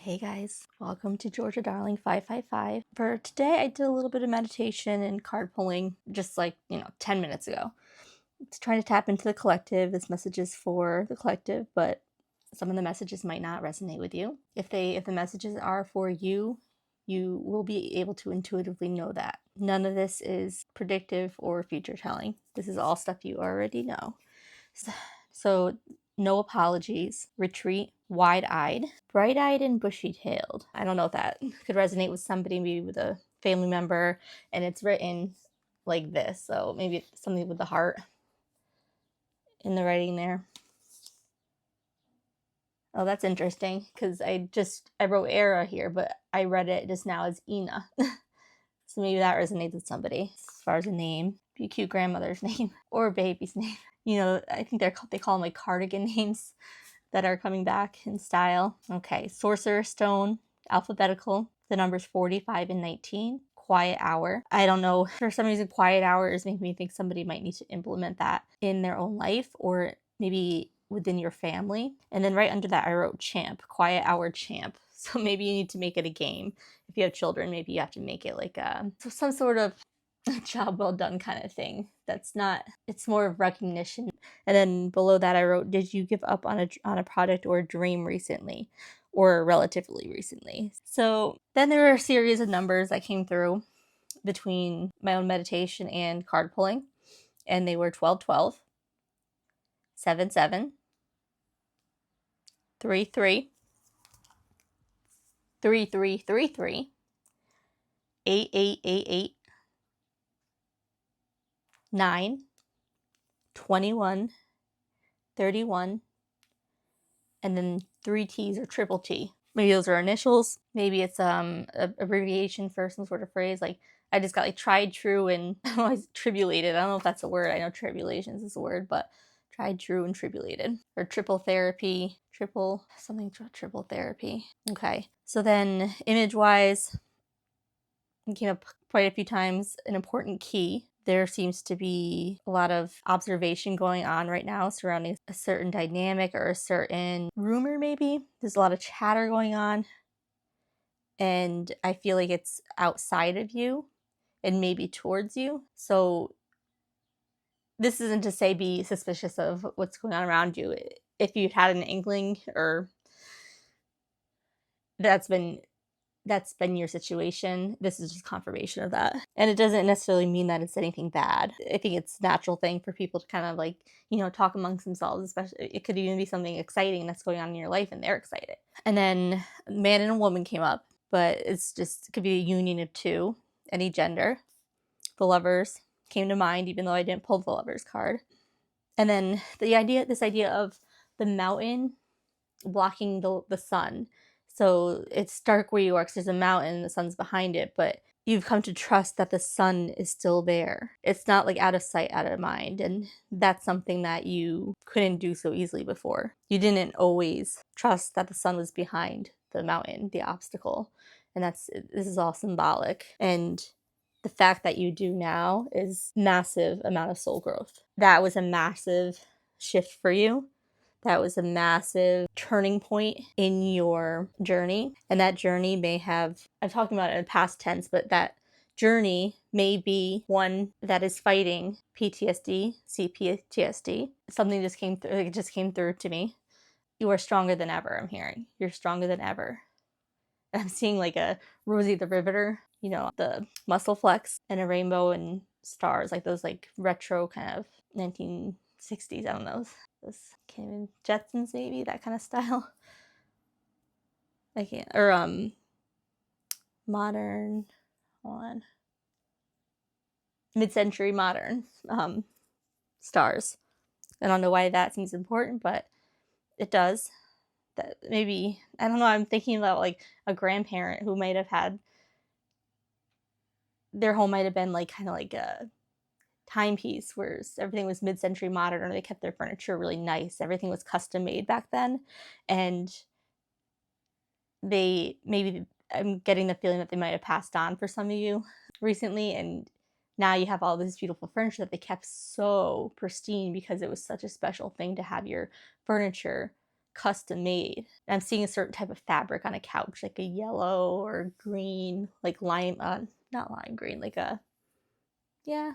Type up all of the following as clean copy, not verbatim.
Hey guys, welcome to Georgia Darling 555. For today, I did a little bit of meditation and card pulling just 10 minutes ago. It's trying to tap into the collective. This message is for the collective, but some of the messages might not resonate with you. If the messages are for you, you will be able to intuitively know that. None of this is predictive or future telling. This is all stuff you already know. So no apologies, retreat, wide-eyed, bright-eyed, and bushy-tailed. I don't know if that could resonate with somebody, maybe with a family member, and it's written like this, so maybe it's something with the heart in the writing there. Oh, that's interesting, because I wrote Era here, but I read it just now as Ina. So maybe that resonates with somebody as far as a name. Be a cute grandmother's name or a baby's name. You know, I think they call them like cardigan names that are coming back in style. Okay, Sorcerer's Stone, alphabetical. The numbers 45 and 19. Quiet hour. I don't know. For some reason, quiet hour is making me think somebody might need to implement that in their own life or maybe within your family. And then right under that, I wrote champ, quiet hour champ. So maybe you need to make it a game. If you have children, maybe you have to make it like some sort of job well done kind of thing. It's more of recognition. And then below that I wrote, did you give up on a project or a dream recently or relatively recently? So then there were a series of numbers that came through between my own meditation and card pulling, and they were 1212, 77, 33, 3333, 8888, 9, 21, 31, and then 3 T's or triple T. Maybe those are initials. Maybe it's a abbreviation for some sort of phrase. Like I just got like tried, true, and tribulated. I don't know if that's a word. I know tribulations is a word, but tried, true, and tribulated. Or triple therapy, triple therapy. Okay. So then image-wise, it came up quite a few times, an important key. There seems to be a lot of observation going on right now surrounding a certain dynamic or a certain rumor, maybe. There's a lot of chatter going on, and I feel like it's outside of you and maybe towards you. So this isn't to say be suspicious of what's going on around you. If you've had an inkling or that's been your situation, this is just confirmation of that. And it doesn't necessarily mean that it's anything bad. I think it's a natural thing for people to kind of like, talk amongst themselves, especially it could even be something exciting that's going on in your life and they're excited. And then man and a woman came up, but it could be a union of two, any gender. The Lovers came to mind, even though I didn't pull the Lovers card. And then this idea of the mountain blocking the sun. So it's dark where you are because there's a mountain and the sun's behind it, but you've come to trust that the sun is still there. It's not like out of sight, out of mind. And that's something that you couldn't do so easily before. You didn't always trust that the sun was behind the mountain, the obstacle. And this is all symbolic. And the fact that you do now is massive amount of soul growth. That was a massive shift for you. That was a massive turning point in your journey. And that journey I'm talking about it in past tense, but that journey may be one that is fighting PTSD, CPTSD. Something just came through to me. You are stronger than ever, I'm hearing. You're stronger than ever. And I'm seeing like a Rosie the Riveter, the muscle flex and a rainbow and stars, like those like retro kind of 1960s, I don't know. Those can't even Jetsons, maybe that kind of style. I can't. Or modern, hold on, mid-century modern stars. I don't know why that seems important, but it does. That maybe, I don't know, I'm thinking about like a grandparent who might have had, their home might have been like kind of like a timepiece where everything was mid-century modern, or they kept their furniture really nice. Everything was custom made back then, and I'm getting the feeling that they might have passed on for some of you recently, and now you have all this beautiful furniture that they kept so pristine because it was such a special thing to have your furniture custom made. I'm seeing a certain type of fabric on a couch, like a yellow or green, like lime, not lime green, like a, yeah,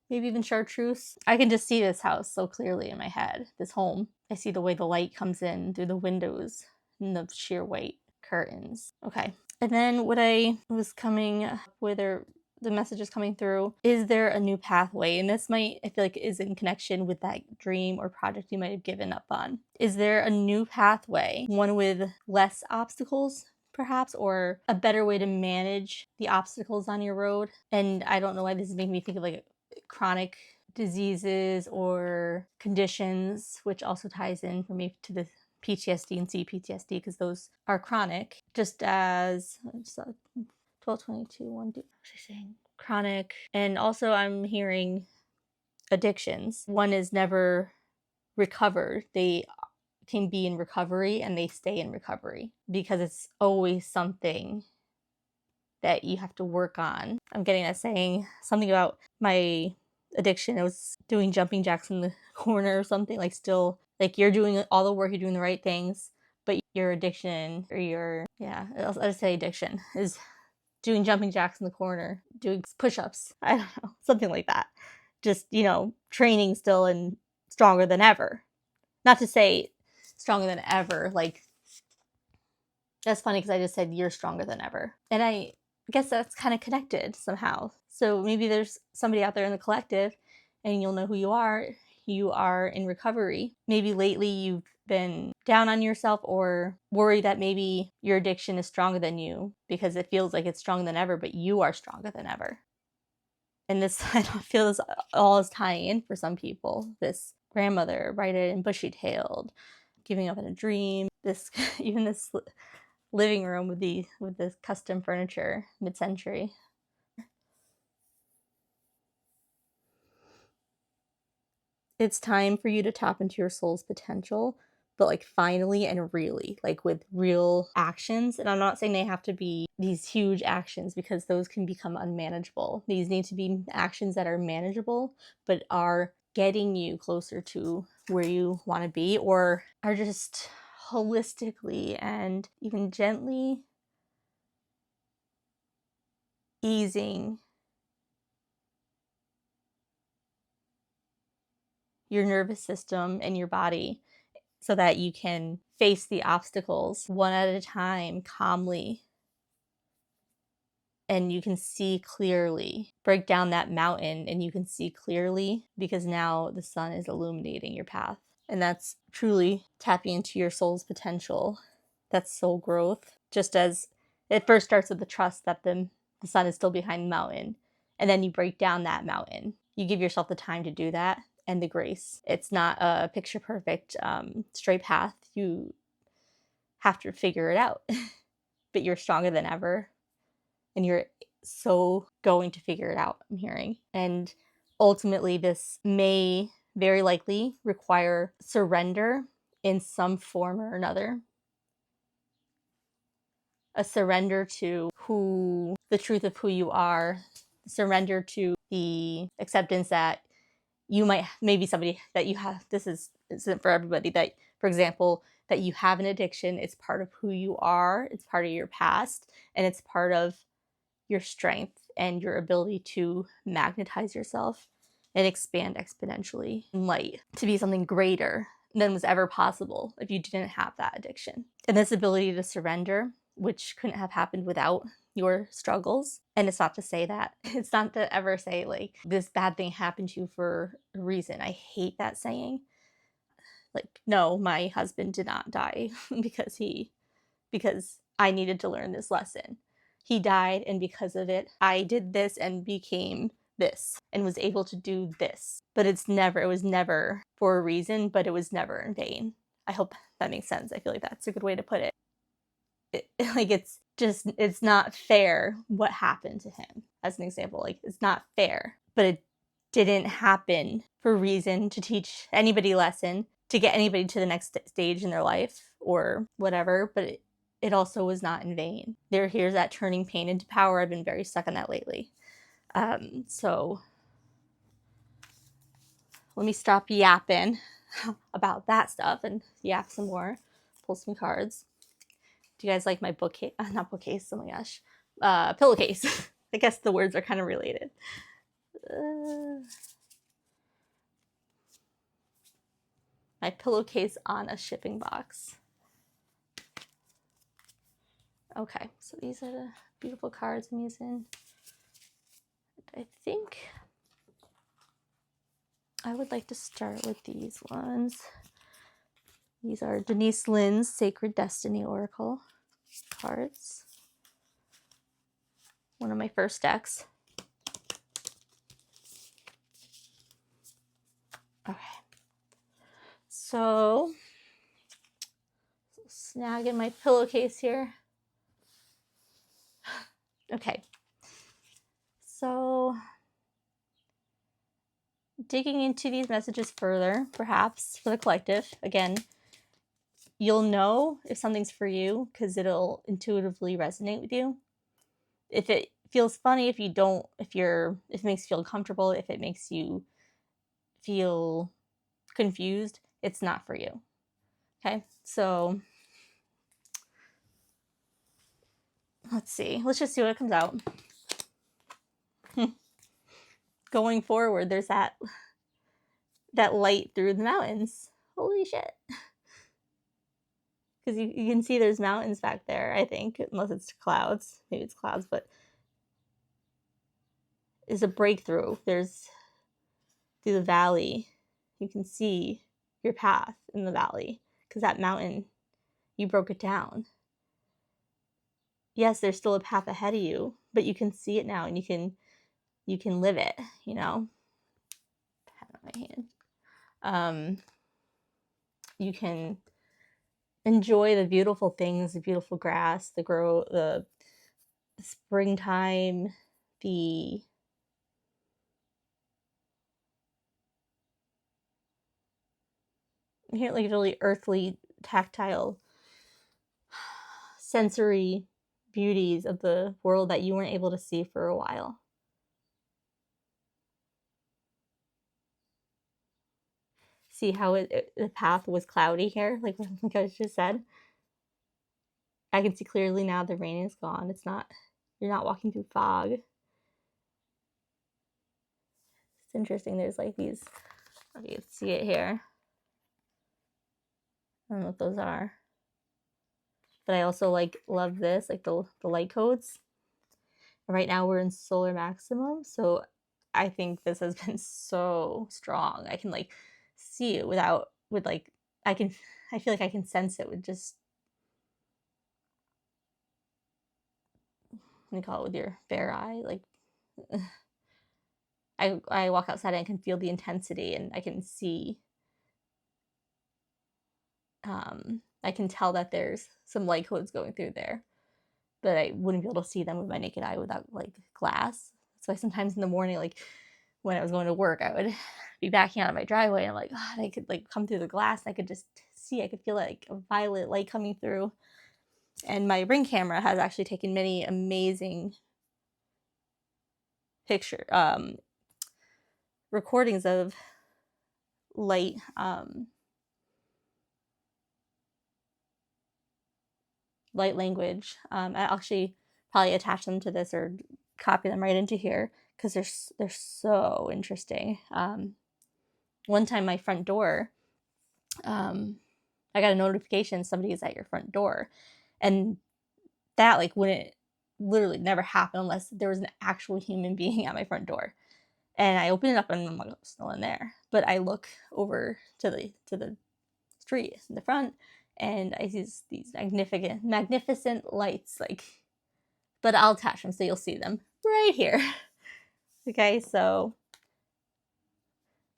maybe even chartreuse. I can just see this house so clearly in my head, this home. I see the way the light comes in through the windows and the sheer white curtains. Okay. And then what I was coming with, or the message is coming through, is there a new pathway? And this might, I feel like, is in connection with that dream or project you might have given up on. Is there a new pathway, one with less obstacles, perhaps, or a better way to manage the obstacles on your road? And I don't know why this is making me think of like chronic diseases or conditions, which also ties in for me to the PTSD and CPTSD, because those are chronic, just as 12, 22, 1, 2, saying chronic. And also I'm hearing addictions. One is never recovered. They can be in recovery and they stay in recovery because it's always something that you have to work on. I'm getting that saying something about my addiction. It was doing jumping jacks in the corner or something, like still, like you're doing all the work, you're doing the right things, but your addiction or your, yeah, I'll just say addiction is doing jumping jacks in the corner, doing push-ups. I don't know, something like that. Just, training still and stronger than ever. Not to say stronger than ever, like, that's funny because I just said you're stronger than ever. And I guess that's kind of connected somehow. So maybe there's somebody out there in the collective and you'll know who you are. You are in recovery. Maybe lately you've been down on yourself or worried that maybe your addiction is stronger than you because it feels like it's stronger than ever, but you are stronger than ever. And this, I don't feel this all is tying in for some people. This grandmother, bright-eyed and bushy-tailed, giving up in a dream. This, even this living room with this custom furniture, mid-century. It's time for you to tap into your soul's potential, but like finally and really, like with real actions. And I'm not saying they have to be these huge actions because those can become unmanageable. These need to be actions that are manageable, but are getting you closer to where you want to be, or are just holistically and even gently easing your nervous system and your body so that you can face the obstacles one at a time calmly, and you can see clearly. Break down that mountain and you can see clearly because now the sun is illuminating your path. And that's truly tapping into your soul's potential. That's soul growth. Just as it first starts with the trust that the sun is still behind the mountain, and then you break down that mountain. You give yourself the time to do that and the grace. It's not a picture perfect straight path. You have to figure it out, but you're stronger than ever, and you're so going to figure it out, I'm hearing. And ultimately, this may very likely require surrender in some form or another. A surrender to the truth of who you are, surrender to the acceptance that you might, maybe somebody that you have, isn't for everybody, that, for example, that you have an addiction. It's part of who you are, it's part of your past, and it's part of your strength and your ability to magnetize yourself and expand exponentially in light to be something greater than was ever possible if you didn't have that addiction. And this ability to surrender, which couldn't have happened without your struggles. And it's not to say that, it's not to ever say like this bad thing happened to you for a reason. I hate that saying. Like, no, my husband did not die because I needed to learn this lesson. He died, and because of it, I did this and became this and was able to do this. But it was never for a reason, but it was never in vain. I hope that makes sense. I feel like that's a good way to put it. Like, it's not fair what happened to him, as an example. Like, it's not fair, but it didn't happen for a reason to teach anybody a lesson, to get anybody to the next stage in their life or whatever, but it also was not in vain. Here's that turning pain into power. I've been very stuck on that lately. So let me stop yapping. about that stuff and yak some more, pull some cards. Do you guys like my bookcase? Not bookcase, oh my gosh. Pillowcase. I guess the words are kind of related. My pillowcase on a shipping box. Okay, so these are the beautiful cards I'm using. I think I would like to start with these ones. These are Denise Lynn's Sacred Destiny Oracle cards. One of my first decks. Okay. So, snagging my pillowcase here. Okay. So, digging into these messages further, perhaps for the collective, again, you'll know if something's for you because it'll intuitively resonate with you. If it feels funny, if it makes you feel uncomfortable, if it makes you feel confused, it's not for you. Okay, so let's see. Let's just see what comes out. Going forward, there's that light through the mountains. Holy shit. Because you can see there's mountains back there, I think, unless it's clouds. Maybe it's clouds, but it's a breakthrough. There's through the valley. You can see your path in the valley because that mountain, you broke it down. Yes, there's still a path ahead of you, but you can see it now and you can live it, you know. Pat on my hand. You can enjoy the beautiful things, the beautiful grass, the springtime, the like really earthly, tactile, sensory beauties of the world that you weren't able to see for a while. See how the path was cloudy here, like I just said. I can see clearly now the rain is gone. You're not walking through fog. It's interesting. There's like these, okay, let's see it here. I don't know what those are. But I also love this, like the light codes. Right now we're in solar maximum, so I think this has been so strong. I can see it I feel like I can sense it with just, what do you call it, with your bare eye. Like I walk outside and I can feel the intensity and I can see, I can tell that there's some light codes going through there, but I wouldn't be able to see them with my naked eye without glass. So I sometimes in the morning, when I was going to work, I would be backing out of my driveway and God, I could come through the glass and I could just see, I could feel a violet light coming through. And my Ring camera has actually taken many amazing recordings of light, light language. I actually probably attach them to this or copy them right into here because they're so interesting. One time my front door, I got a notification somebody is at your front door, and that wouldn't literally never happen unless there was an actual human being at my front door. And I open it up and I'm like, there's no one there. But I look over to the street in the front and I see these magnificent lights, but I'll attach them so you'll see them right here. Okay, so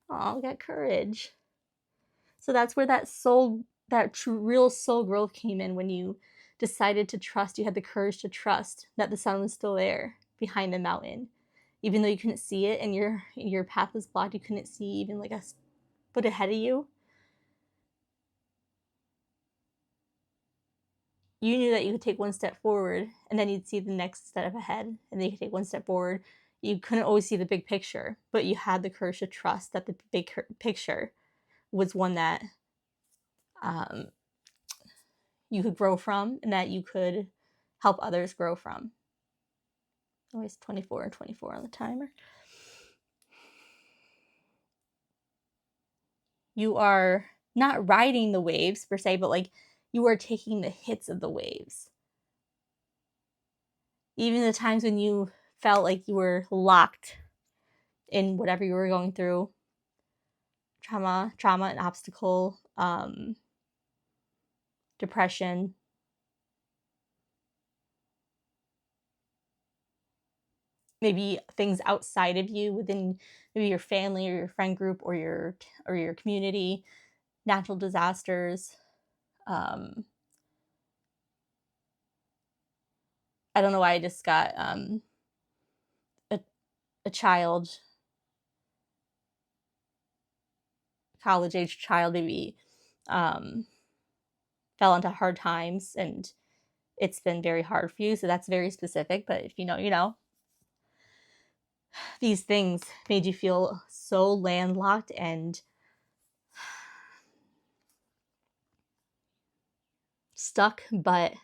we got courage. So that's where that true real soul growth came in, when you decided to trust. You had the courage to trust that the sun was still there behind the mountain, even though you couldn't see it and your path was blocked. You couldn't see even a foot ahead of you. You knew that you could take one step forward and then you'd see the next step ahead, and then you could take one step forward. You couldn't always see the big picture, but you had the courage to trust that the big picture was one that you could grow from and that you could help others grow from. Always 24 and 24 on the timer. You are not riding the waves per se, but like you are taking the hits of the waves. Even the times when you felt like you were locked in whatever you were going through, trauma, an obstacle, depression, maybe things outside of you within maybe your family or your friend group or your community, natural disasters. I don't know why I just got a child, college age child, maybe fell into hard times and it's been very hard for you. So that's very specific. But if you know, you know, these things made you feel so landlocked and stuck, but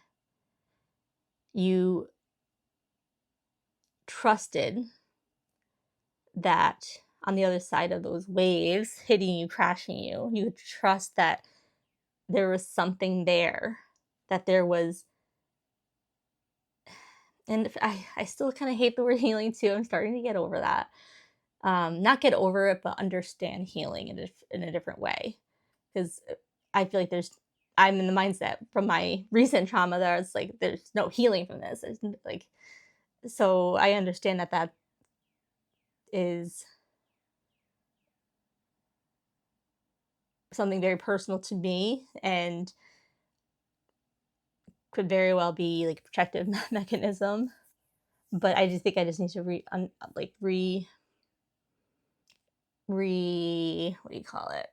you trusted that on the other side of those waves hitting you, crashing you, you trust that there was something there, that there was, and I still kind of hate the word healing too. I'm starting to get over that. Not get over it, but understand healing in a different way. Because I feel like I'm in the mindset from my recent trauma that it's like, there's no healing from this. There's like, so I understand that is something very personal to me and could very well be like a protective mechanism. But I just think I just need to what do you call it?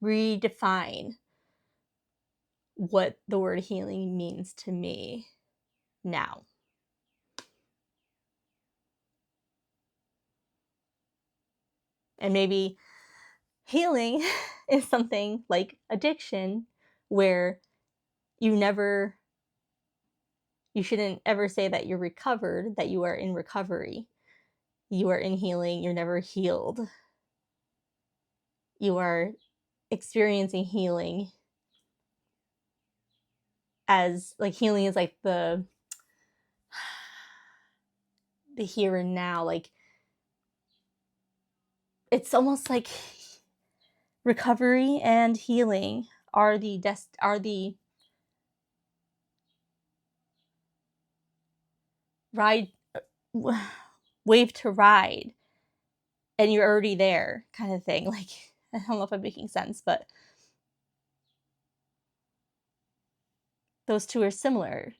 Redefine what the word healing means to me now. And maybe healing is something like addiction, where you shouldn't ever say that you're recovered, that you are in recovery. You are in healing, you're never healed. You are experiencing healing as like healing is like the here and now. Like it's almost like recovery and healing are the ride wave to ride, and you're already there kind of thing. Like I don't know if I'm making sense, but those two are similar.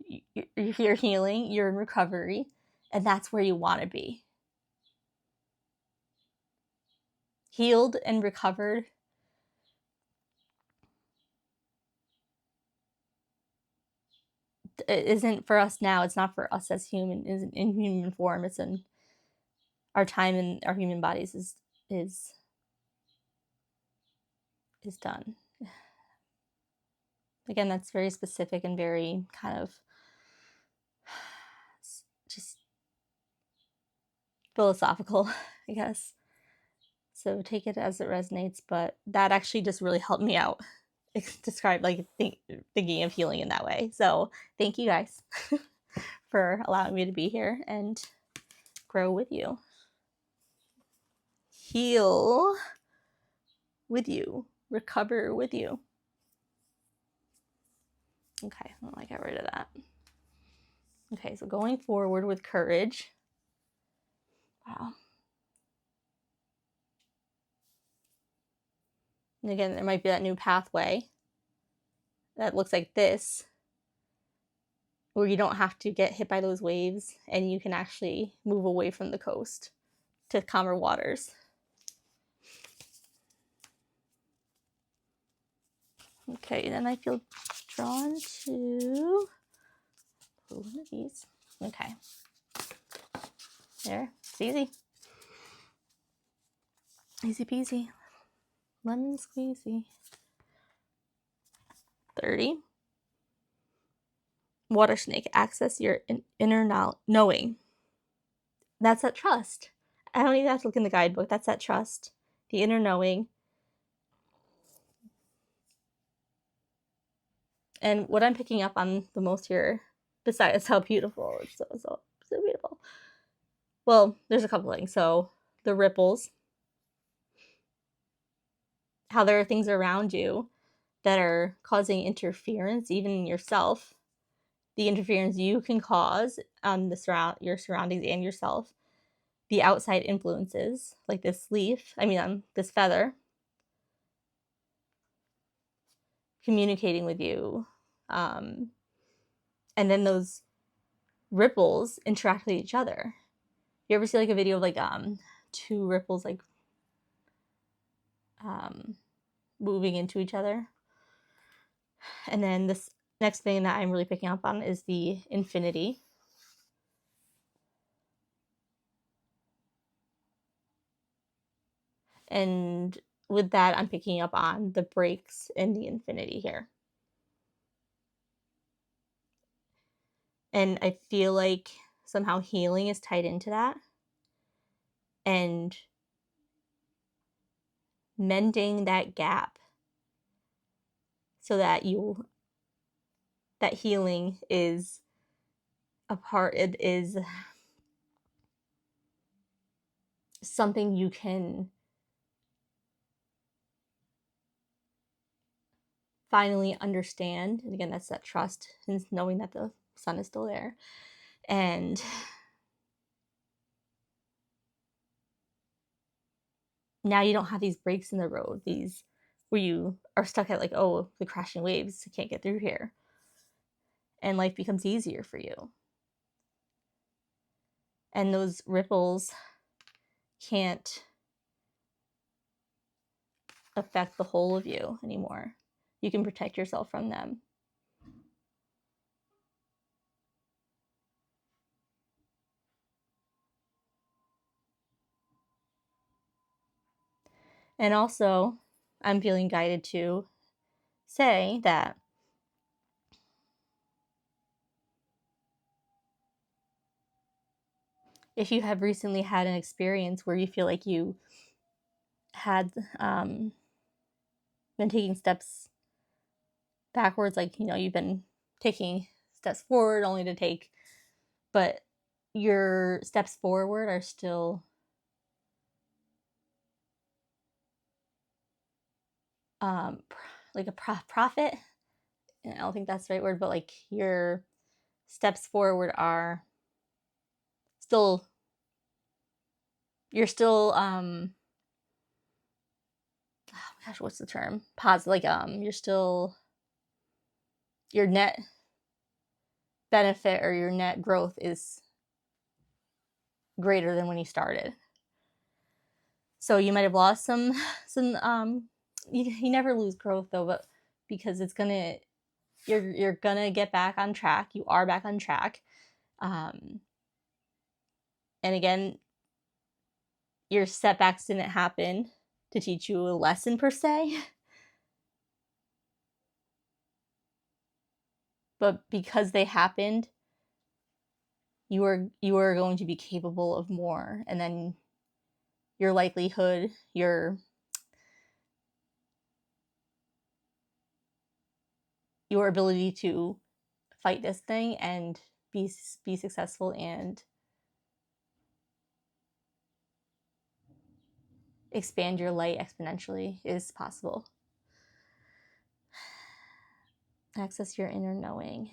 You're healing, you're in recovery, and that's where you want to be. Healed and recovered it isn't for us now. It's not for us as human, isn't in human form. It's in our time in our human bodies is done. Again, that's very specific and very kind of just philosophical, I guess. So take it as it resonates, but that actually just really helped me out describe like thinking of healing in that way. So thank you guys for allowing me to be here and grow with you. Heal with you. Recover with you. Okay, well, I got rid of that. Okay, so going forward with courage. Wow. And again, there might be that new pathway that looks like this, where you don't have to get hit by those waves and you can actually move away from the coast to calmer waters. Okay, then I feel drawn to one of these. Okay. There, it's easy. Easy peasy. lemon squeezy. 30. Water snake, access your inner knowing. That's that trust. I don't even have to look in the guidebook. That's that trust. The inner knowing. And what I'm picking up on the most here, besides how beautiful, it's so beautiful. Well, there's a couple things. So the ripples, how there are things around you that are causing interference, even in yourself. The interference you can cause on your surroundings and yourself. The outside influences, like this leaf, this feather, communicating with you. And then those ripples interact with each other. You ever see like a video of like two ripples like moving into each other? And then this next thing that I'm really picking up on is the infinity. And with that, I'm picking up on the breaks in the infinity here. And I feel like somehow healing is tied into that. And mending that gap so that that healing is it is something you can finally understand. And again, that's that trust and knowing that the sun is still there. And now you don't have these breaks in the road, these where you are stuck at like, oh, the crashing waves, I can't get through here. And life becomes easier for you. And those ripples can't affect the whole of you anymore. You can protect yourself from them. And also, I'm feeling guided to say that if you have recently had an experience where you feel like you had been taking steps backwards, like, you've been taking steps forward only to take, but your steps forward are still like a profit. I don't think that's the right word, but like your steps forward are still, you're still oh gosh, what's the term? Positive, like you're still, your net benefit or your net growth is greater than when you started. So you might have lost some you never lose growth though, but because you're gonna get back on track. You are back on track. And again, your setbacks didn't happen to teach you a lesson per se, but because they happened, you are going to be capable of more. And then your likelihood, your ability to fight this thing and be successful and expand your light exponentially is possible. Access your inner knowing.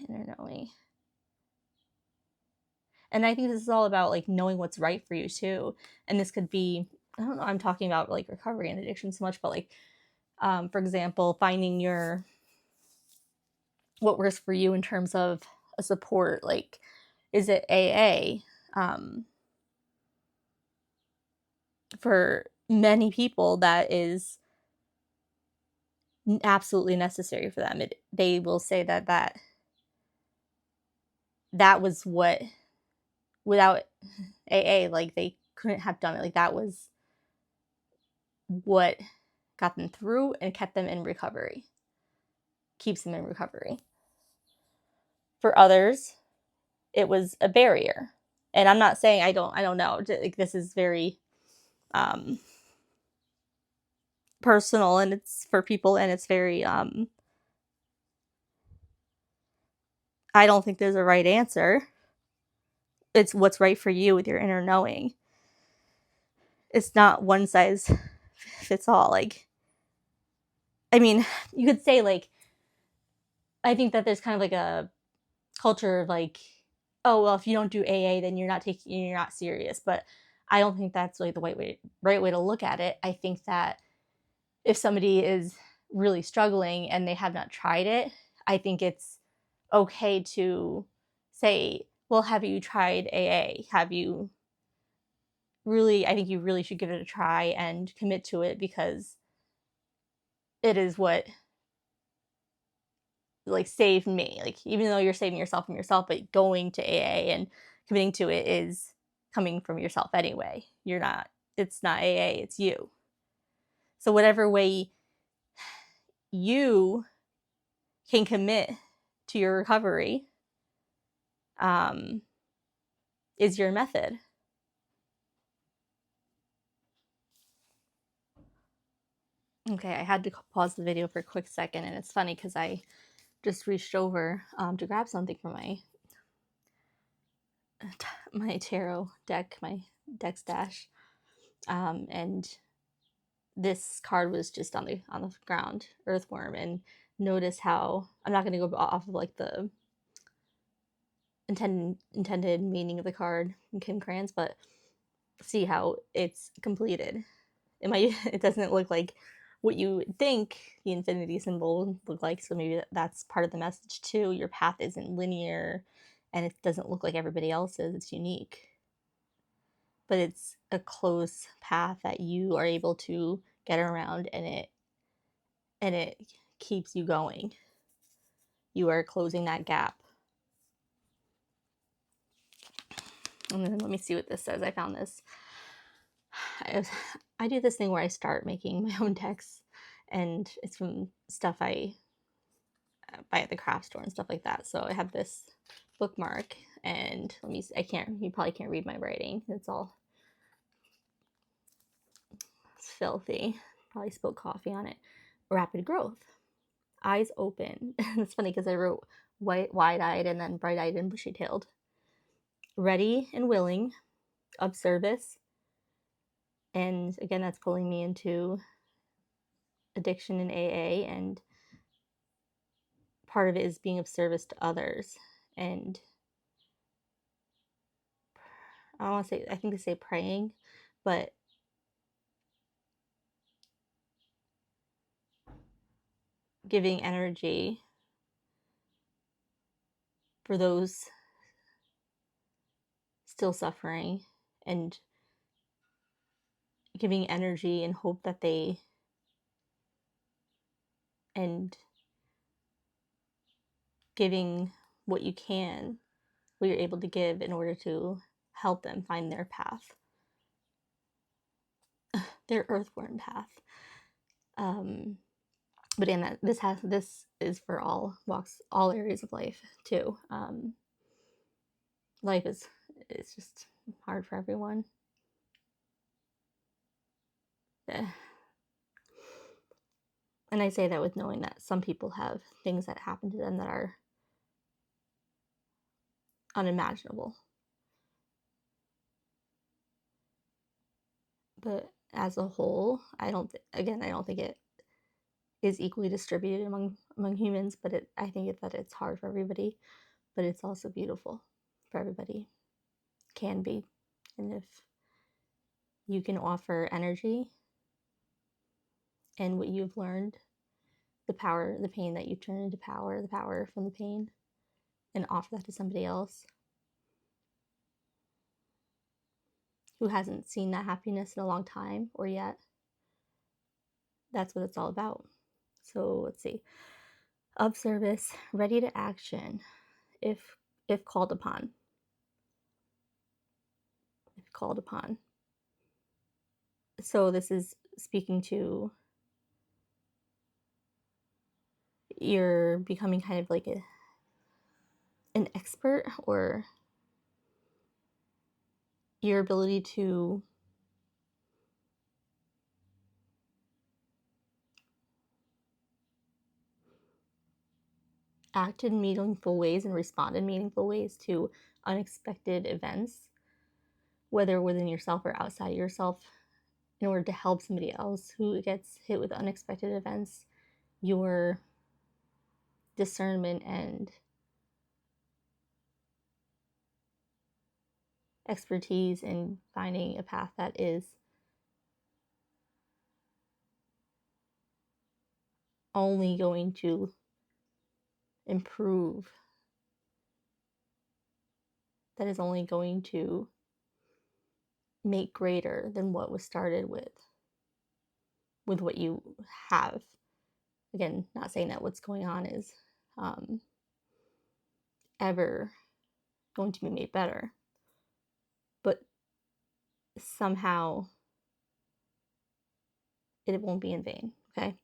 And I think this is all about like knowing what's right for you too. And this could be, I don't know, I'm talking about like recovery and addiction so much, but like, for example, finding what works for you in terms of a support. Like, is it AA? For many people, that is absolutely necessary for them. They will say that was what, without AA, like they couldn't have done it. Like that was what got them through and kept them in recovery, keeps them in recovery. For others, it was a barrier. And I'm not saying I don't know. Like, this is very personal, and it's for people, and it's very I don't think there's a right answer. It's what's right for you with your inner knowing. It's not one size fits all. Like, I mean, you could say, like, I think that there's kind of like a culture of like, oh well, if you don't do AA, then you're not serious. But I don't think that's really the right way to look at it. I think that if somebody is really struggling and they have not tried it, I think it's okay to say, well, have you tried AA? Have you really? I think you really should give it a try and commit to it, because it is what like saved me. Like, even though you're saving yourself from yourself, but going to AA and committing to it is coming from yourself anyway. You're not, it's not AA, it's you. So whatever way you can commit to your recovery is your method. Okay, I had to pause the video for a quick second, and it's funny because I just reached over to grab something from my tarot deck, my deck stash, and this card was just on the ground, earthworm, and notice how I'm not going to go off of like the intended meaning of the card in Kim Kranz, but see how it's completed. It doesn't look like what you would think the infinity symbol would look like, so maybe that's part of the message too. Your path isn't linear, and it doesn't look like everybody else's. It's unique, but it's a close path that you are able to get around, and it keeps you going. You are closing that gap. And then let me see what this says. I found this. I do this thing where I start making my own decks, and it's from stuff I buy at the craft store and stuff like that. So I have this bookmark, and let me see, you probably can't read my writing. It's filthy. Probably spilled coffee on it. Rapid growth. Eyes open. It's funny because I wrote wide-eyed and then bright-eyed and bushy-tailed. Ready and willing. Of service. And again, that's pulling me into addiction in AA, and part of it is being of service to others. And I think they say praying, but giving energy for those still suffering, and giving energy and hope that and giving what what you're able to give in order to help them find their path, their earthworm path. But in that, this is for all walks, all areas of life too. Life is it's just hard for everyone. Yeah. And I say that with knowing that some people have things that happen to them that are unimaginable. But as a whole, I don't think it is equally distributed among humans, but I think that it's hard for everybody, but it's also beautiful for everybody. Can be. And if you can offer energy and what you've learned, the pain that you turn into power, the power from the pain, and offer that to somebody else who hasn't seen that happiness in a long time or yet, that's what it's all about. So let's see. Of service, ready to action, if called upon. If called upon. So this is speaking to you're becoming kind of like an expert, or your ability to act in meaningful ways and respond in meaningful ways to unexpected events, whether within yourself or outside yourself, in order to help somebody else who gets hit with unexpected events. Your discernment and expertise in finding a path that is only going to improve, that is only going to make greater than what was started with what you have. Again, not saying that what's going on is ever going to be made better, but somehow it won't be in vain. Okay.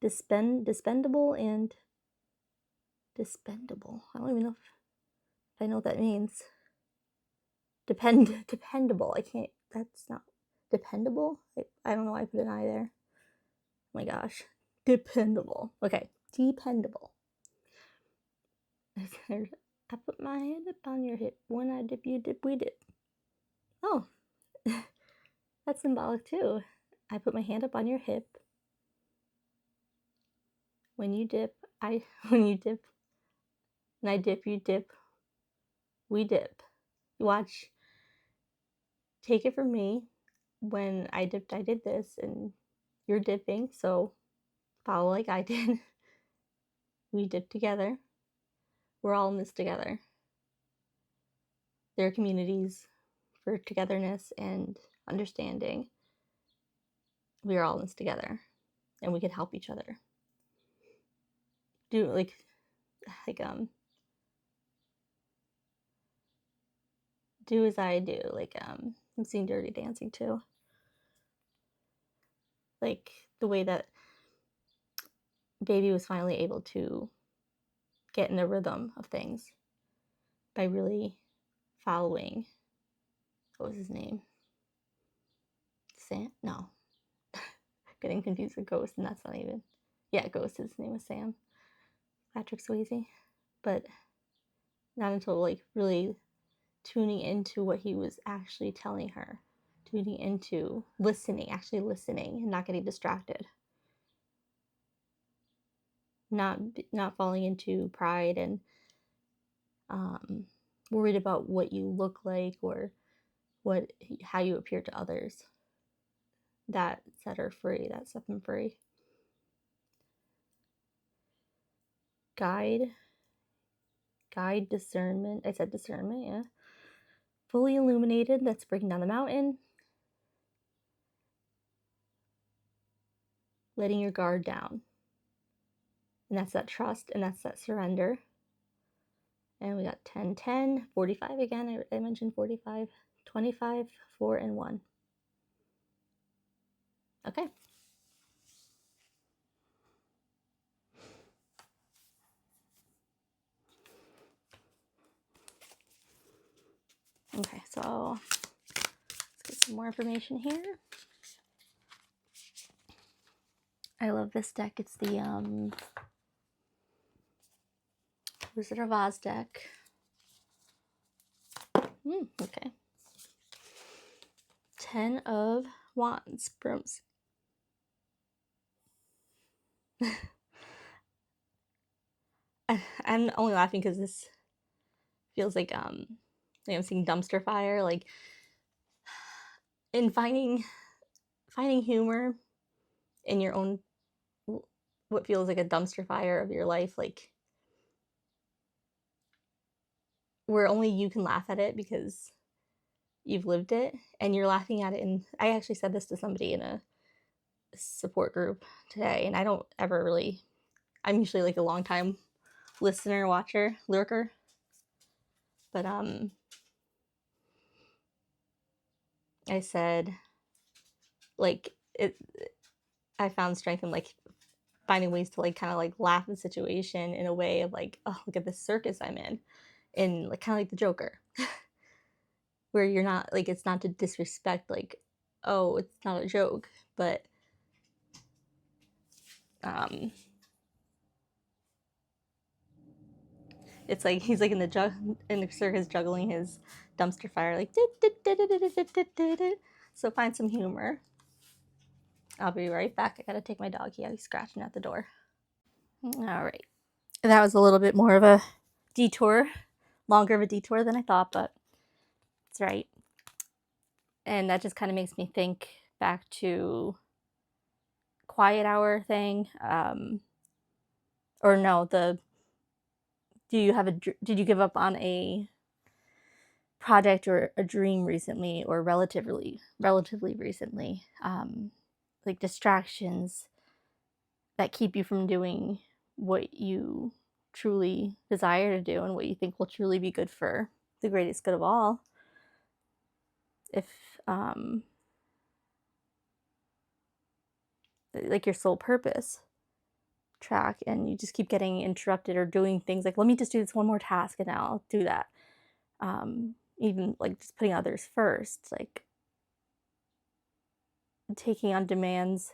Dispendable and dispendable. I don't even know if I know what that means. Dependable. I can't. That's not dependable. I don't know why I put an I there. Oh my gosh. Dependable. Okay. Dependable. I put my hand up on your hip. When I dip, you dip, we dip. Oh, that's symbolic too. I put my hand up on your hip. When you dip, when you dip, and I dip, you dip, we dip. You watch. Take it from me. When I dipped, I did this, and you're dipping, so follow like I did. We dip together. We're all in this together. There are communities for togetherness and understanding. We are all in this together, and we can help each other. Do like do as I do. I'm seeing Dirty Dancing too. Like the way that Baby was finally able to get in the rhythm of things by really following, what was his name? Sam? No. Getting confused with Ghost, and that's not even. Yeah, Ghost, his name was Sam. Patrick Swayze. But not until like really tuning into what he was actually telling her, tuning into listening, actually listening, and not getting distracted, not falling into pride and worried about what you look like or how you appear to others. That set her free. That set them free. Guide discernment. I said discernment, yeah. Fully illuminated. That's breaking down the mountain. Letting your guard down. And that's that trust, and that's that surrender. And we got 10, 10, 45 again. I mentioned 45, 25, 4, and 1. Okay. Okay, so let's get some more information here. I love this deck. It's the Wizard of Oz deck. Okay. 10 of Wands, brooms. I'm only laughing because this feels like I'm seeing dumpster fire. Like in finding humor in your own, what feels like a dumpster fire of your life, like where only you can laugh at it because you've lived it and you're laughing at it. And I actually said this to somebody in a support group today, and I don't ever really, I'm usually like a long time listener, watcher, lurker, but I said, like, I found strength in like finding ways to like kind of like laugh at the situation in a way of like, oh, look at this circus I'm in, and like kind of like the Joker, where you're not like, it's not to disrespect, like, oh, it's not a joke, but um it's like he's like in the circus juggling his dumpster fire, like so find some humor. I'll be right back. I gotta take my dog. He's scratching at the door. All right, that was a little bit more of a detour, longer of a detour than I thought, but it's right. And that just kind of makes me think back to quiet hour thing, or no, the did you give up on a project or a dream recently, or relatively recently, like distractions that keep you from doing what you truly desire to do and what you think will truly be good for the greatest good of all. If like your sole purpose track, and you just keep getting interrupted or doing things like, let me just do this one more task and I'll do that, even like just putting others first, like taking on demands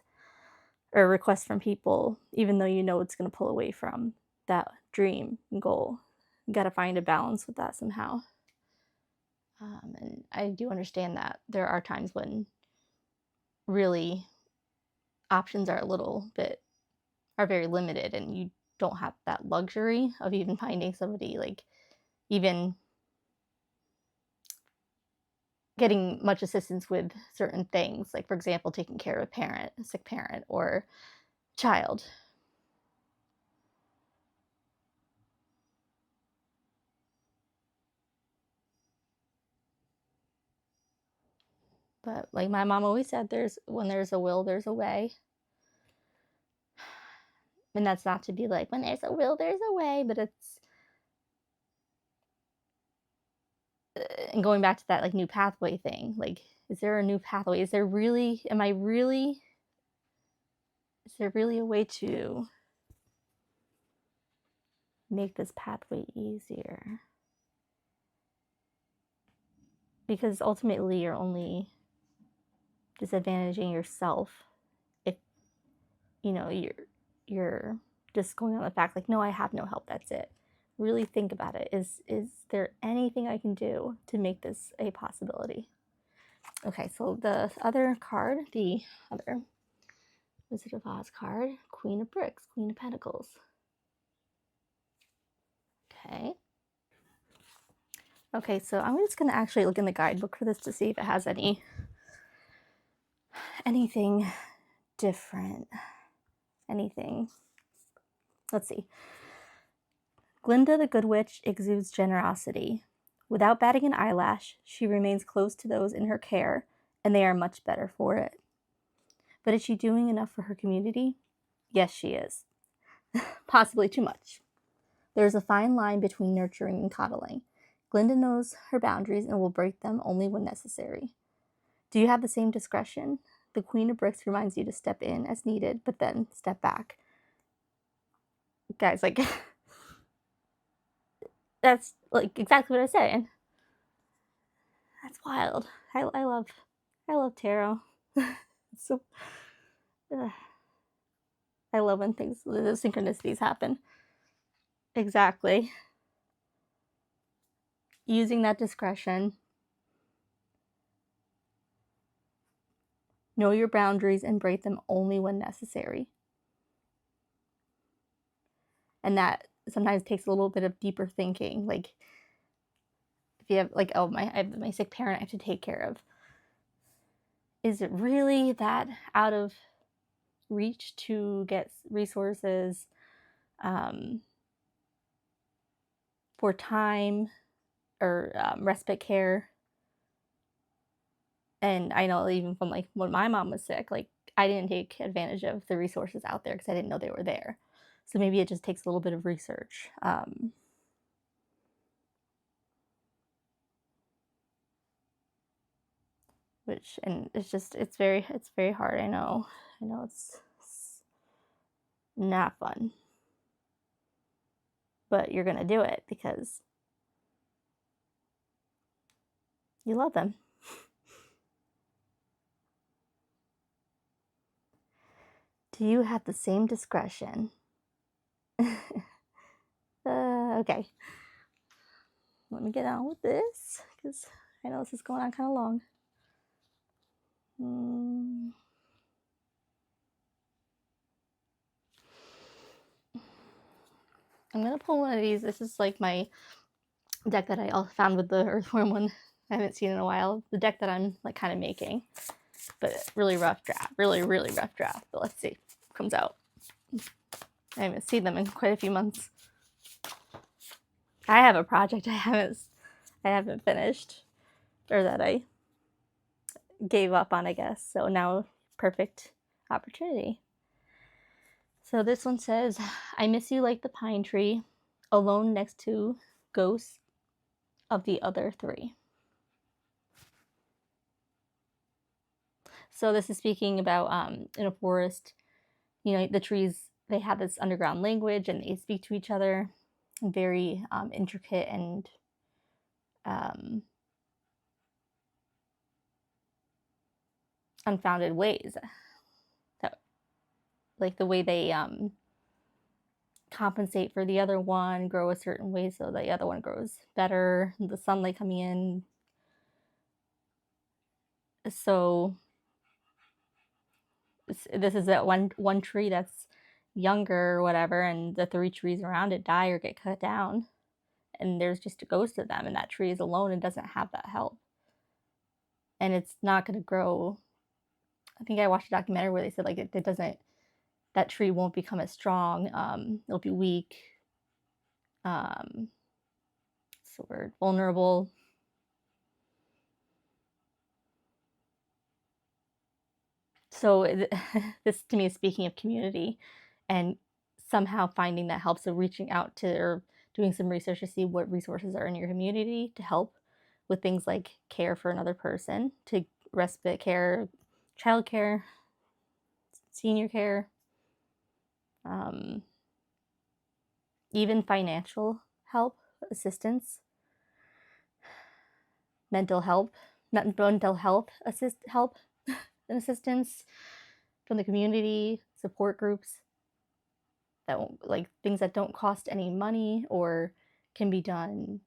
or requests from people, even though you know it's going to pull away from that dream and goal. You got to find a balance with that somehow. And I do understand that there are times when really options are very limited, and you don't have that luxury of even finding somebody, like even getting much assistance with certain things, like for example taking care of a sick parent or child. But like my mom always said, there's a will, there's a way. And that's not to be like, when there's a will, there's a way, but it's and going back to that like new pathway thing, like, is there a new pathway? Is there really a way to make this pathway easier? Because ultimately you're only disadvantaging yourself if you're just going on the fact like, no, I have no help, that's it. Really think about it. Is there anything I can do to make this a possibility? Okay, so the other card, the other Wizard of Oz card, Queen of Bricks, Queen of Pentacles. Okay. Okay, so I'm just gonna actually look in the guidebook for this to see if it has anything different. Anything. Let's see. Glinda the Good Witch exudes generosity. Without batting an eyelash, she remains close to those in her care, and they are much better for it. But is she doing enough for her community? Yes, she is. Possibly too much. There is a fine line between nurturing and coddling. Glinda knows her boundaries and will break them only when necessary. Do you have the same discretion? The Queen of Bricks reminds you to step in as needed, but then step back. Guys, like, that's like exactly what I was saying. That's wild. I love tarot. So I love when the synchronicities happen. Exactly. Using that discretion. Know your boundaries and break them only when necessary. And that sometimes takes a little bit of deeper thinking. Like, if you have like, oh, I have my sick parent I have to take care of. Is it really that out of reach to get resources for time or respite care? And I know even from like when my mom was sick, like I didn't take advantage of the resources out there because I didn't know they were there. So maybe it just takes a little bit of research. And it's very hard. I know it's not fun. But you're going to do it because you love them. Do you have the same discretion? Okay. Let me get on with this because I know this is going on kind of long. I'm going to pull one of these. This is like my deck that I found with the Earthworm one. I haven't seen in a while. The deck that I'm like kind of making. But really rough draft. Really, really rough draft. But let's see what comes out. I haven't seen them in quite a few months. I have a project I haven't finished, or that I gave up on, I guess. So now, perfect opportunity. So this one says, I miss you like the pine tree, alone next to ghosts of the other three. So this is speaking about in a forest, you know, the trees, they have this underground language and they speak to each other in very intricate and unfounded ways. That, like the way they compensate for the other one, grow a certain way so the other one grows better, the sunlight coming in. So this is that one tree that's younger or whatever, and the three trees around it die or get cut down, and there's just a ghost of them, and that tree is alone and doesn't have that help, and it's not going to grow. I think I watched a documentary where they said like it doesn't, that tree won't become as strong. It'll be weak. What's the word? Vulnerable. So this to me is speaking of community and somehow finding that help. So reaching out to or doing some research to see what resources are in your community to help with things like care for another person, to respite care, child care, senior care, even financial help, assistance, mental health help and assistance from the community, support groups that won't, like things that don't cost any money or can be done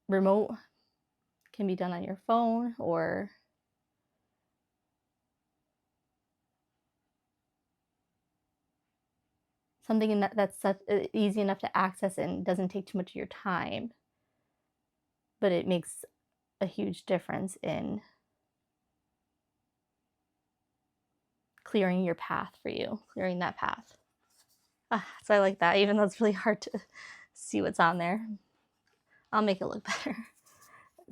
remote, can be done on your phone, or something that's easy enough to access and doesn't take too much of your time, but it makes a huge difference in clearing your path for you, clearing that path. So I like that, even though it's really hard to see what's on there. I'll make it look better.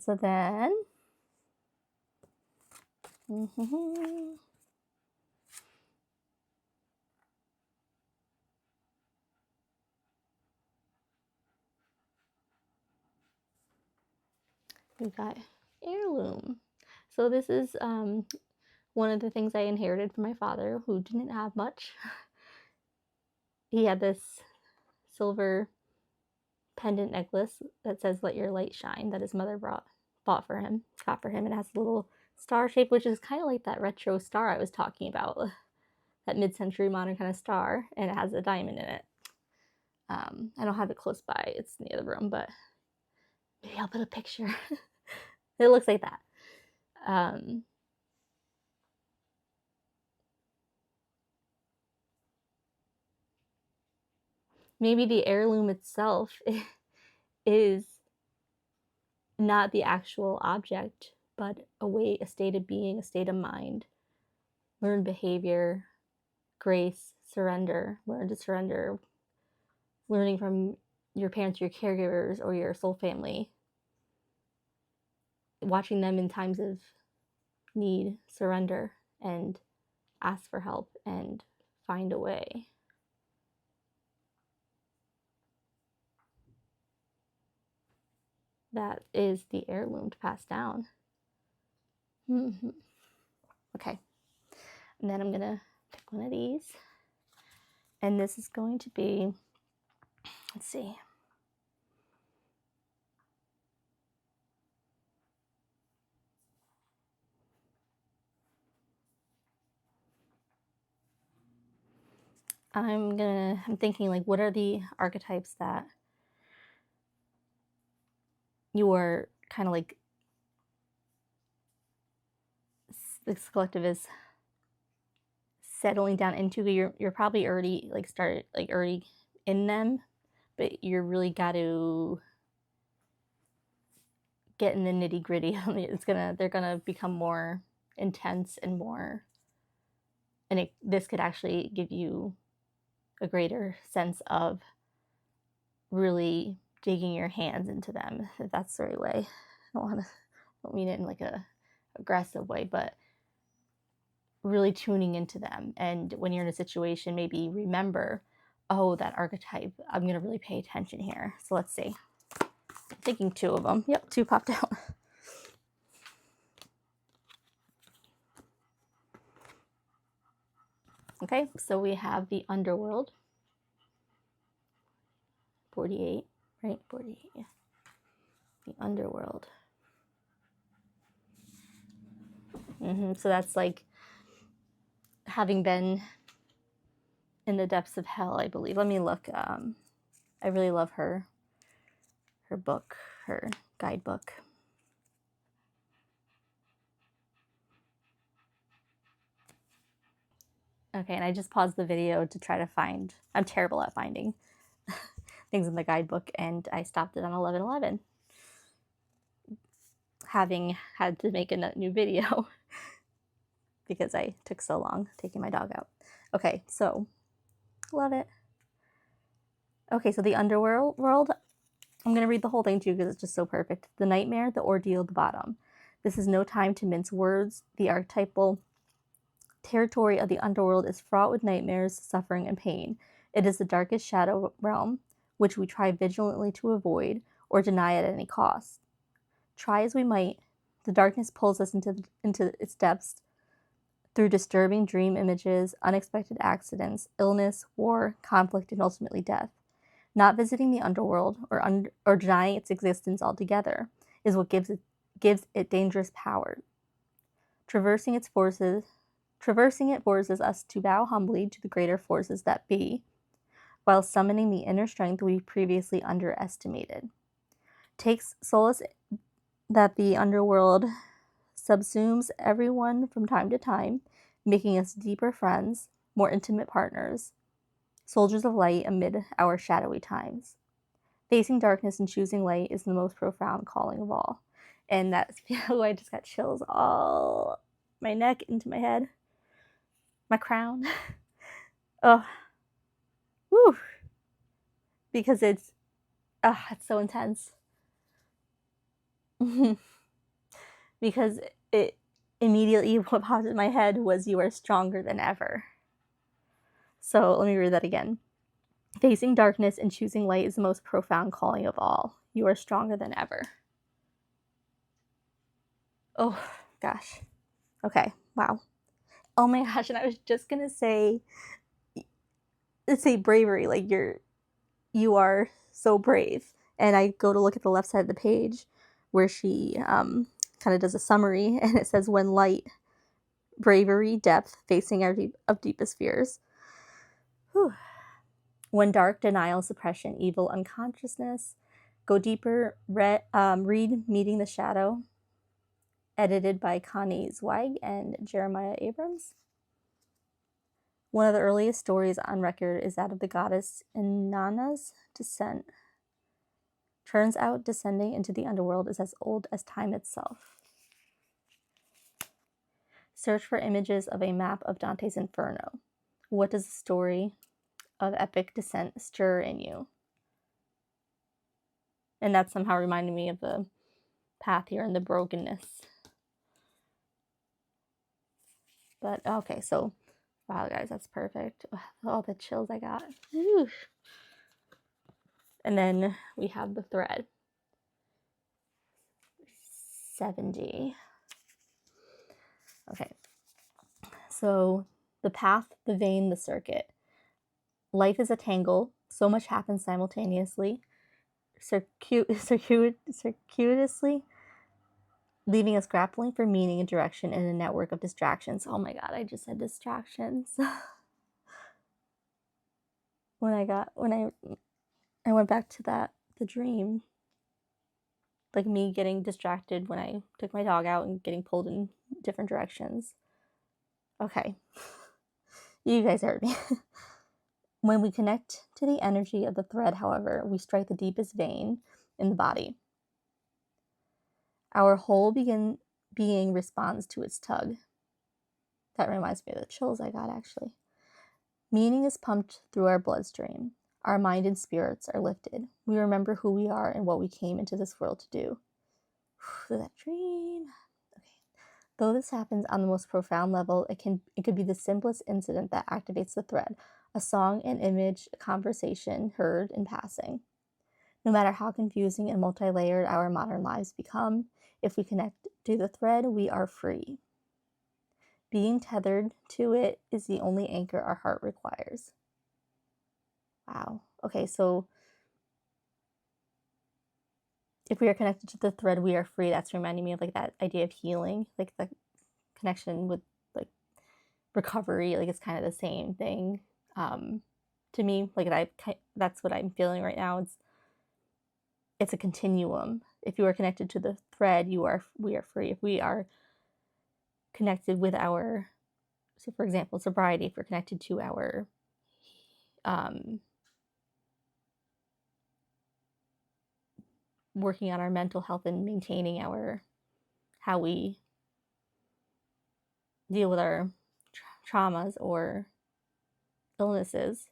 So then, we got heirloom. So this is one of the things I inherited from my father, who didn't have much. He had this silver pendant necklace that says "Let Your Light Shine" that his mother got for him. It has a little star shape, which is kind of like that retro star I was talking about, that mid-century modern kind of star, and it has a diamond in it. I don't have it close by; it's in the other room, but maybe I'll put a picture. It looks like that. Maybe the heirloom itself is not the actual object, but a state of being, a state of mind, learned behavior, grace, surrender, learn to surrender, learning from your parents, your caregivers, or your soul family, watching them in times of need, surrender, and ask for help and find a way. That is the heirloom to pass down. Okay. And then I'm going to pick one of these. And this is going to be, let's see. I'm thinking, like, what are the archetypes that you are kind of like, this collective is settling down into? You're probably already like started, like already in them, but you're really got to get in the nitty gritty. They're gonna become more intense and more, and this could actually give you a greater sense of really digging your hands into them, if that's the right way. Don't mean it in like a aggressive way, but really tuning into them. And when you're in a situation, maybe remember, oh, that archetype, I'm gonna really pay attention here. So let's see. I'm thinking 2 of them. Yep, 2 popped out. Okay, so we have the underworld. 48, right? 48, yeah. The underworld. So that's like having been in the depths of hell, I believe. Let me look. I really love her book, her guidebook. Okay, and I just paused the video to try to find, I'm terrible at finding things in the guidebook, and I stopped it on 11/11, having had to make a new video because I took so long taking my dog out. Okay, so love it. Okay, so the underworld, I'm going to read the whole thing to you because it's just so perfect. The nightmare, the ordeal, the bottom. This is no time to mince words. The archetypal territory of the underworld is fraught with nightmares, suffering, and pain. It is the darkest shadow realm, which we try vigilantly to avoid or deny at any cost. Try as we might, the darkness pulls us into its depths through disturbing dream images, unexpected accidents, illness, war, conflict, and ultimately death. Not visiting the underworld or denying its existence altogether is what gives it dangerous power. Traversing it forces us to bow humbly to the greater forces that be, while summoning the inner strength we previously underestimated. Takes solace that the underworld subsumes everyone from time to time, making us deeper friends, more intimate partners, soldiers of light amid our shadowy times. Facing darkness and choosing light is the most profound calling of all. And that's, I just got chills all my neck, into my head, my crown. Oh, whew. Because it's so intense. Because it immediately, what popped in my head was, you are stronger than ever. So let me read that again. Facing darkness and choosing light is the most profound calling of all. You are stronger than ever. Oh, gosh. Okay, wow. Oh my gosh, and I was just gonna say, let's say bravery, like you are so brave. And I go to look at the left side of the page where she kind of does a summary, and it says, when light, bravery, depth, facing our deepest fears. Whew. When dark, denial, suppression, evil, unconsciousness. Go deeper, read Meeting the Shadow, edited by Connie Zweig and Jeremiah Abrams. One of the earliest stories on record is that of the goddess Inanna's descent. Turns out descending into the underworld is as old as time itself. Search for images of a map of Dante's Inferno. What does the story of epic descent stir in you? And that somehow reminded me of the path here and the brokenness. But okay, so wow, guys, that's perfect. All the chills I got. Whew. And then we have the thread. 70. Okay. So the path, the vein, the circuit. Life is a tangle. So much happens simultaneously, circuitously, leaving us grappling for meaning and direction in a network of distractions. Oh my god, I just said distractions. when I went back to the dream, like me getting distracted when I took my dog out and getting pulled in different directions. Okay. You guys heard me. When we connect to the energy of the thread, however, we strike the deepest vein in the body. Our whole being responds to its tug. That reminds me of the chills I got, actually. Meaning is pumped through our bloodstream. Our mind and spirits are lifted. We remember who we are and what we came into this world to do. That dream. Okay. Though this happens on the most profound level, it could be the simplest incident that activates the thread. A song, an image, a conversation heard in passing. No matter how confusing and multi-layered our modern lives become, if we connect to the thread, we are free. Being tethered to it is the only anchor our heart requires. Wow. Okay, so if we are connected to the thread, we are free. That's reminding me of like that idea of healing, like the connection with like recovery. Like it's kind of the same thing to me. Like that's what I'm feeling right now. It's a continuum. If you are connected to the thread, we are free. If we are connected with our, so for example, sobriety, if we're connected to our working on our mental health and maintaining how we deal with our traumas or illnesses,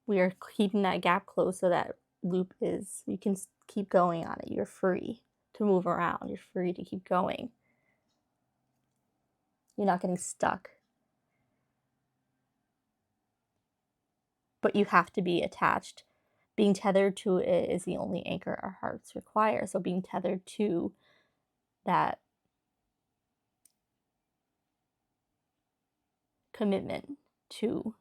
we are keeping that gap closed so that loop is, you can keep going on it. You're free to move around. You're free to keep going. You're not getting stuck. But you have to be attached. Being tethered to it is the only anchor our hearts require. So being tethered to that commitment to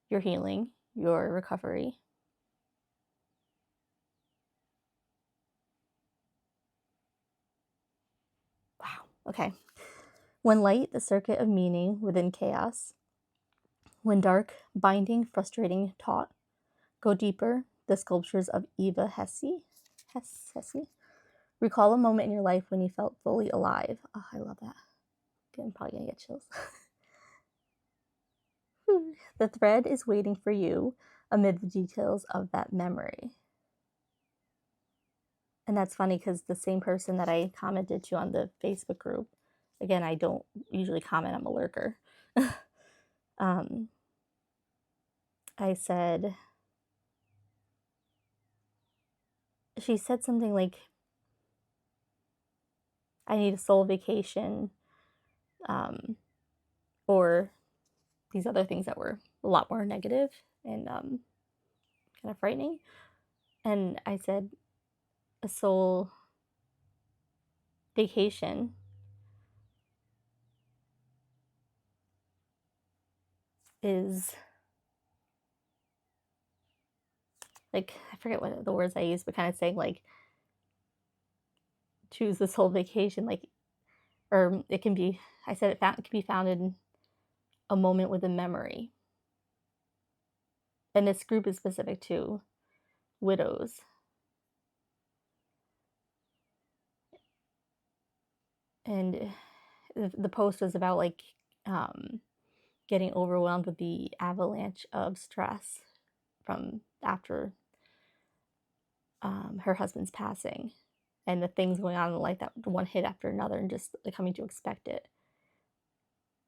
your healing, your recovery. Wow. Okay. When light, the circuit of meaning within chaos. When dark, binding, frustrating, taut. Go deeper, the sculptures of Eva Hesse. Recall a moment in your life when you felt fully alive. Oh, I love that. I'm probably gonna get chills. The thread is waiting for you amid the details of that memory. And that's funny because the same person that I commented to on the Facebook group, again, I don't usually comment, I'm a lurker. I said, she said something like, I need a soul vacation, or these other things that were a lot more negative and kind of frightening. And I said, a soul vacation is like, I forget what the words I used, but kind of saying like, choose this whole vacation, like, or it can be, I said it can be found in a moment with a memory. And this group is specific to widows. And the post was about like getting overwhelmed with the avalanche of stress from after her husband's passing and the things going on in life, that one hit after another, and just like coming to expect it.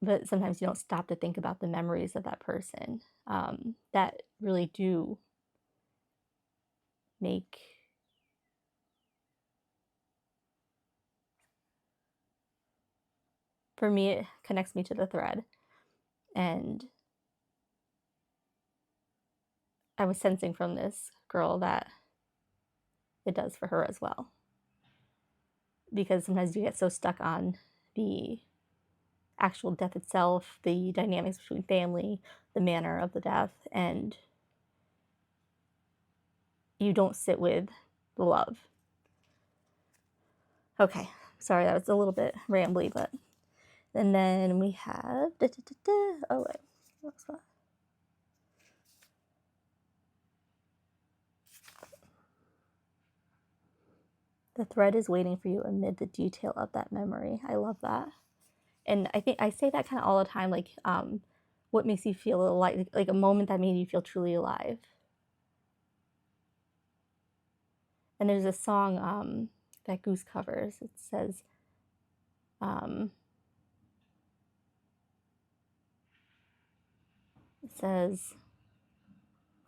But sometimes you don't stop to think about the memories of that person that really do make for me, it connects me to the thread. And I was sensing from this girl that it does for her as well. Because sometimes you get so stuck on the actual death itself, the dynamics between family, the manner of the death, and you don't sit with the love. Okay, sorry, that was a little bit rambly, but. And then we have, oh wait, what was that? The thread is waiting for you amid the detail of that memory. I love that. And I think I say that kind of all the time, like, what makes you feel alive, like a moment that made you feel truly alive. And there's a song that Goose covers. It says,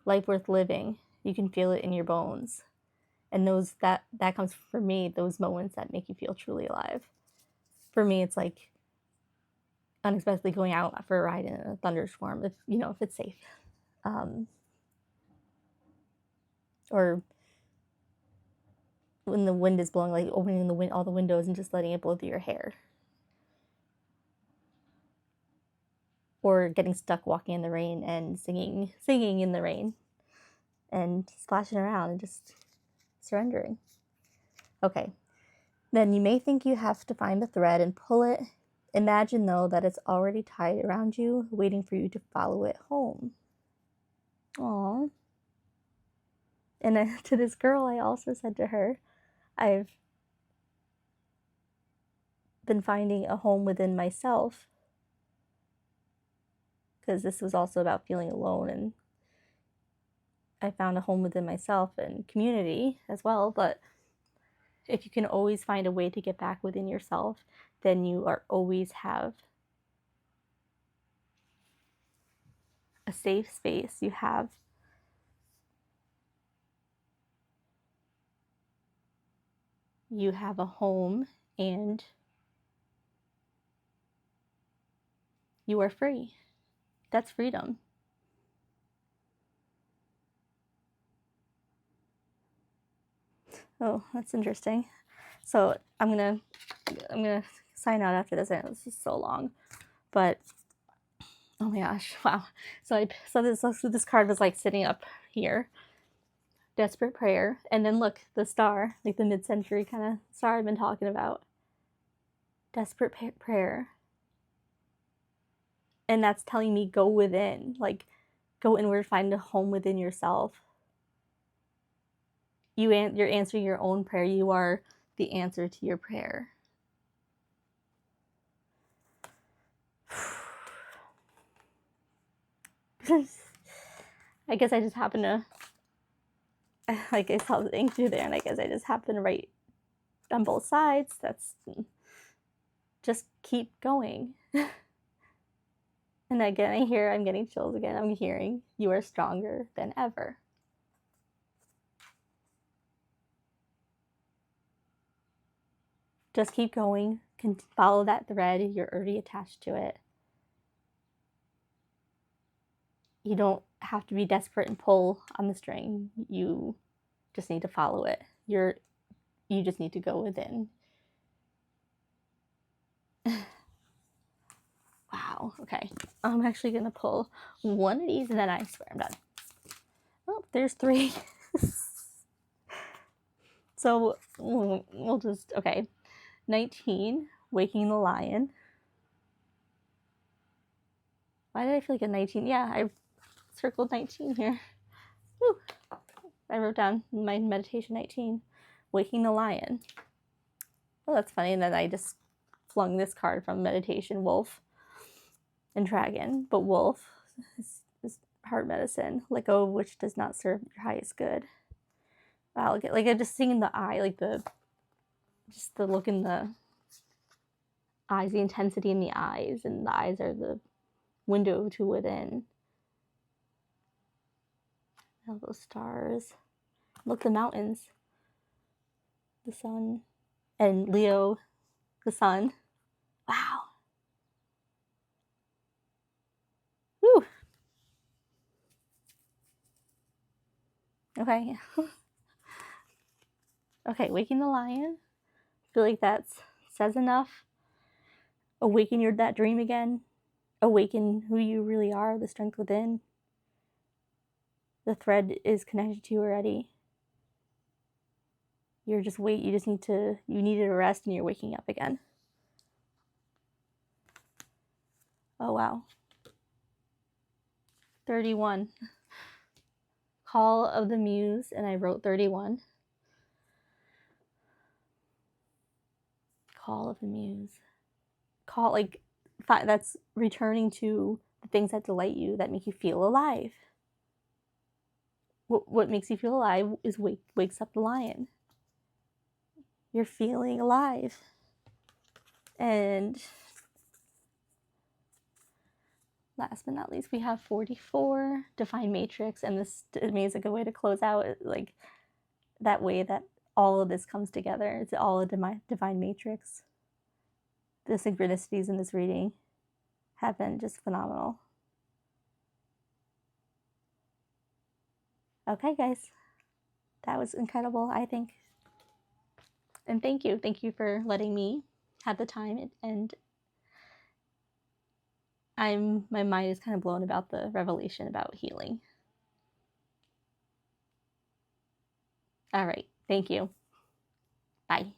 life worth living, you can feel it in your bones. And those that comes for me, those moments that make you feel truly alive. For me, it's like unexpectedly going out for a ride in a thunderstorm, if it's safe, or when the wind is blowing, like opening all the windows and just letting it blow through your hair, or getting stuck walking in the rain and singing in the rain and splashing around and just surrendering. Okay, then you may think you have to find the thread and pull it. Imagine, though, that it's already tied around you, waiting for you to follow it home. Aww. And to this girl, I also said to her, I've been finding a home within myself, because this was also about feeling alone, and I found a home within myself and community as well. But if you can always find a way to get back within yourself, then you are always have a safe space. You have a home, and you are free. That's freedom. Oh, that's interesting. So I'm gonna sign out after this. I know this is so long, but oh my gosh, wow. So this card was like sitting up here, desperate prayer, and then look, the star, like the mid-century kind of star I've been talking about. Desperate prayer. And that's telling me go within, like go inward, find a home within yourself. You're answering your own prayer. You are the answer to your prayer. I guess I just happened to, like, I saw the ink through there, and I guess I just happened to write on both sides. That's just keep going. And again, I'm getting chills again. I'm hearing you are stronger than ever. Just keep going. Follow that thread. You're already attached to it. You don't have to be desperate and pull on the string. You just need to follow it. You just need to go within. Wow. Okay. I'm actually going to pull one of these, and then I swear I'm done. Oh, there's 3. So we'll just, okay. 19, Waking the Lion. Why did I feel like a 19? Yeah, I circled 19 here. Woo. I wrote down my meditation 19, Waking the Lion. Oh, that's funny. And then I just flung this card from meditation, Wolf and Dragon. But Wolf is heart medicine. Let go of which does not serve your highest good. Wow, like I'm just seeing the eye, like the look in the eyes, the intensity in the eyes, and the eyes are the window to within. All those stars. Look, the mountains. The sun. And Leo, the sun. Wow. Woo. Okay. Okay, Waking the Lion. I feel like that says enough. awaken that dream again, awaken who you really are, the strength within. The thread is connected to you already. You just needed a rest and you're waking up again. Oh wow. 31. Call of the Muse, and I wrote 31. Call of the Muse. Call, like, that's returning to the things that delight you, that make you feel alive. What makes you feel alive is wakes up the lion. You're feeling alive. And last but not least, we have 44, Defined Matrix, and this to me is a good way to close out, like, that way that all of this comes together. It's all a Divine Matrix. The synchronicities in this reading have been just phenomenal. Okay, guys. That was incredible, I think. And thank you. Thank you for letting me have the time. And my mind is kind of blown about the revelation about healing. All right. Thank you. Bye.